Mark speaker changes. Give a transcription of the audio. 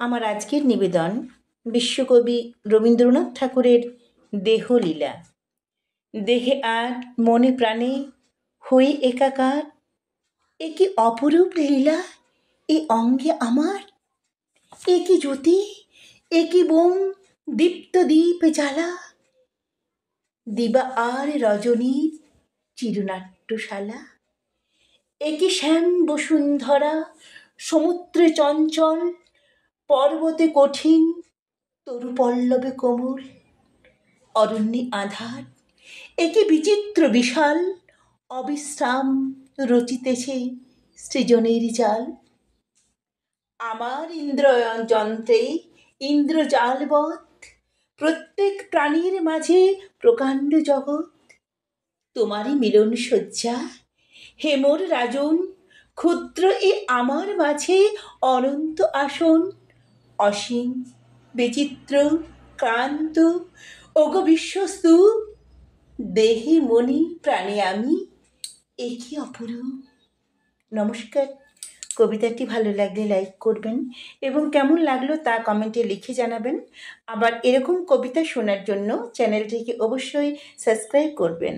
Speaker 1: আমার আজকের নিবেদন বিশ্বকবি রবীন্দ্রনাথ ঠাকুরের দেহলীলা। দেহে আর মনে প্রাণে হই একাকার, এ কি অপরূপ লীলা এ অঙ্গে আমার। এ কি জ্যোতি, এ কি বোম, দীপ্ত দীপ জ্বালা, দিবা আর রজনীর চিরনাট্যশালা। এ কি শ্যাম বসুন্ধরা, সমুদ্রে চঞ্চল, পর্বতে কঠিন, তরু পল্লবে কোমল, অরণ্যে আঁধার। এ কি বিচিত্র বিশাল, অবিশ্রাম রচিতেছে সৃজনের জাল। আমার যন্ত্রে ইন্দ্রজালবৎ, প্রত্যেক প্রাণীর মাঝে প্রকাণ্ড জগৎ। তোমারই মিলন শয্যা, হে মোর রাজন, ক্ষুদ্র এ আমার মাঝে অনন্ত আসন। অসীম বিচিত্র ক্রান্ত ওগো বিশ্বস্তূপ, দেহে মনে প্রাণে আমি, এ কি অপরূপ। নমস্কার। কবিতাটি ভালো লাগলে লাইক করবেন এবং কেমন লাগলো তা কমেন্টে লিখে জানাবেন। আবার এরকম কবিতা শোনার জন্য চ্যানেলটিকে অবশ্যই সাবস্ক্রাইব করবেন।